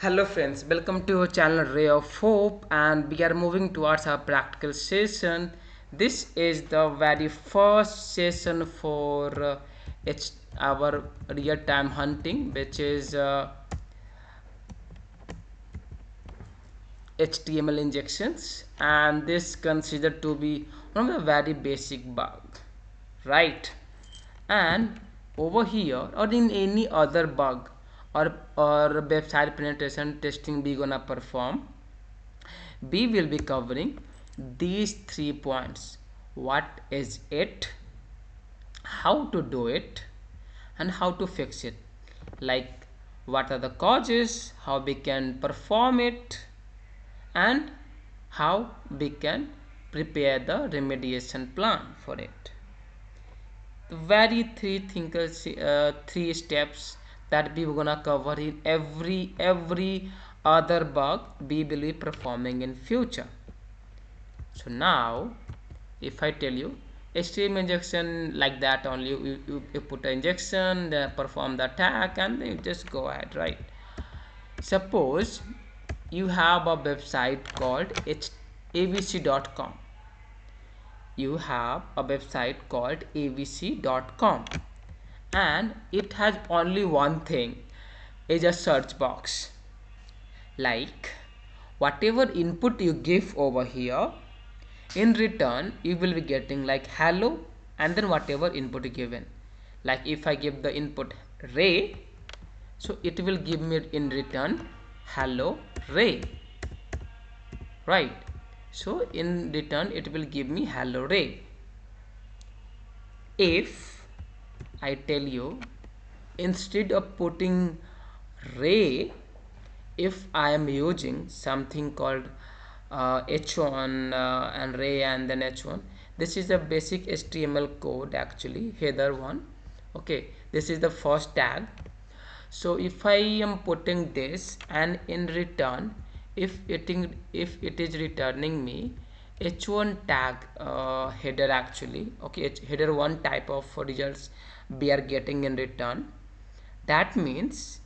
Hello friends, welcome to our channel Ray of Hope, and we are moving towards our practical session. This is the very first session for our real-time hunting, which is HTML injections, and this considered to be one of the very basic bug, right? And over here or in any other bug or website penetration testing we gonna perform, we will be covering these 3 points: what is it, how to do it, and how to fix it. Like, what are the causes, how we can perform it, and how we can prepare the remediation plan for it. The very three steps that we gonna cover in every other bug we will be performing in future. So now if I tell you HTML injection, like that only, you put an injection, then perform the attack, and then you just go ahead, right? Suppose you have a website called avc.com. You have a website called avc.com, and it has only one thing, is a search box. Like, whatever input you give over here, in return you will be getting like hello, and then whatever input given. Like, if I give the input Ray, so it will give me in return hello Ray, right? So in return it will give me hello Ray. If I tell you, instead of putting Ray, if I am using something called h1 and Ray and then h1, this is a basic HTML code, actually header one. Okay, this is the first tag. So if I am putting this, and in return if it is returning me h1 tag header, actually, okay, header one type of results we are getting in return, that means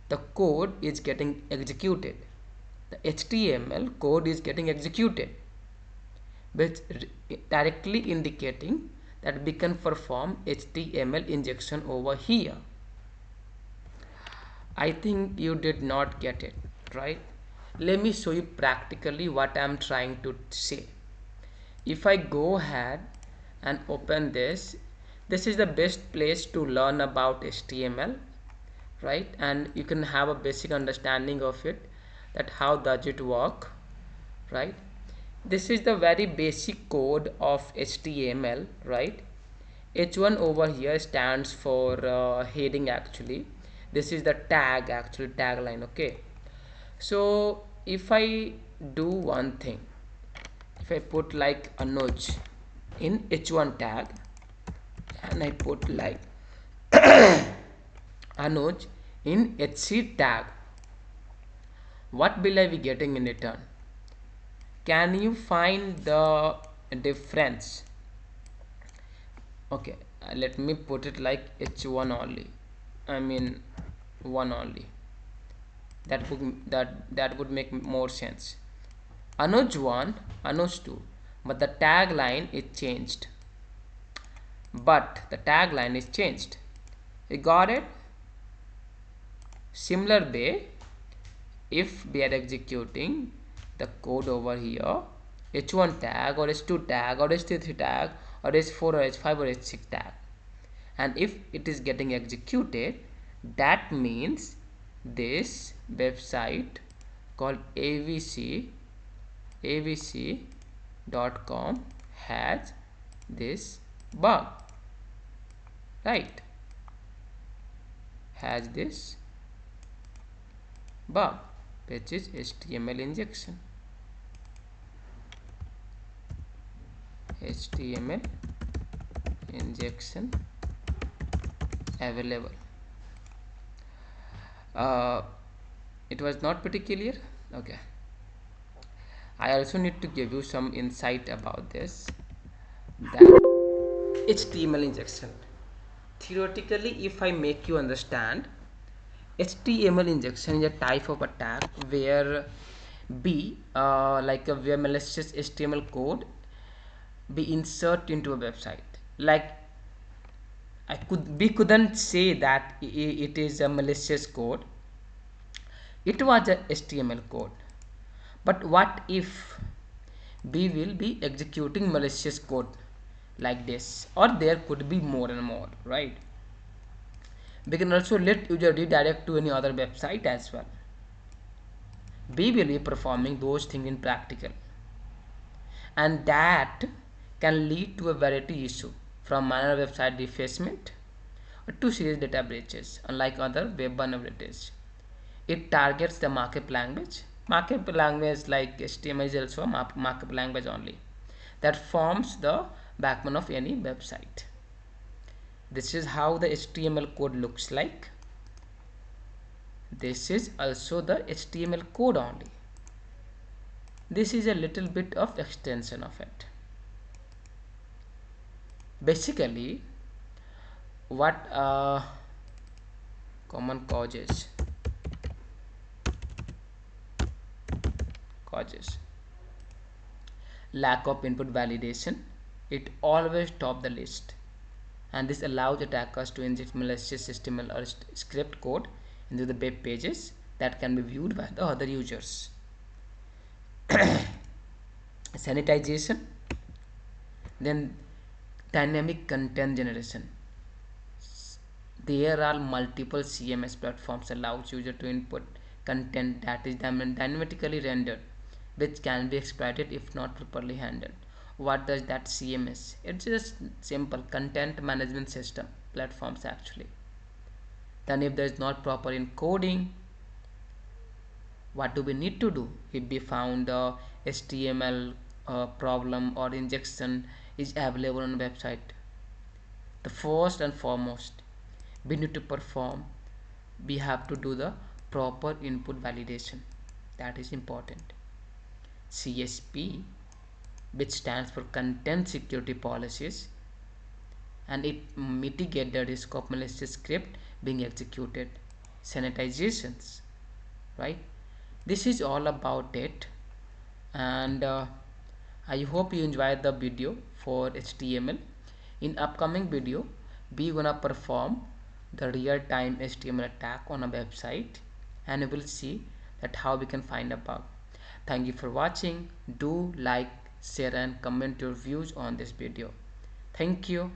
the code is getting executed. The HTML code is getting executed, which directly indicating that we can perform HTML injection over here. I think you did not get it, right? Let me show you practically what I am trying to say. If I go ahead and open this, this is the best place to learn about HTML, right? And you can have a basic understanding of it, that how does it work, right? This is the very basic code of HTML, right? H1 over here stands for heading, actually. This is the tag, actually tagline. Okay, so if I do one thing, if I put like Anuj in h1 tag, and I put like Anuj in hc tag, what will I be getting in return? Can you find the difference? Okay, let me put it like h1 only, I mean 1 only. That would make more sense. Anuj 1, Anuj 2, but the tagline is changed. You got it? Similar way, if we are executing the code over here, h1 tag or h2 tag or h3 tag or h4 or h5 or h6 tag, and if it is getting executed, that means this website called avc.com has this bug, right? Has this bug, which is HTML injection. HTML injection available. It was not pretty clear. Okay, I also need to give you some insight about this, that HTML injection, theoretically, if I make you understand, HTML injection is a type of attack where where malicious HTML code be insert into a website. Like we couldn't say that it is a malicious code. It was a HTML code. But what if we will be executing malicious code like this, or there could be more and more, right? We can also let user redirect to any other website as well. We will be performing those things in practical, and that can lead to a variety issue from minor website defacement to serious data breaches. Unlike other web vulnerabilities, it targets the markup language. Markup language like HTML is also a markup language only that forms the backbone of any website. This is how the HTML code looks like. This is also the HTML code only. This is a little bit of extension of it. Basically, what common causes lack of input validation, it always top the list, and this allows attackers to inject malicious HTML or script code into the web pages that can be viewed by the other users. Sanitization, then dynamic content generation. There are multiple CMS platforms allows user to input content that is dynamically rendered, which can be exploited if not properly handled. What does that CMS? It's just simple content management system platforms actually. Then if there is not proper encoding, what do we need to do? If we found a HTML problem or injection is available on website, the first and foremost we need to perform, we have to do the proper input validation. That is important. CSP, which stands for content security policies, and it mitigate the risk of malicious script being executed. Sanitizations, right? This is all about it, and I hope you enjoyed the video for HTML. In upcoming video, we gonna perform the real-time HTML attack on a website, and we will see that how we can find a bug. Thank you for watching. Do like, share and comment your views on this video. Thank you.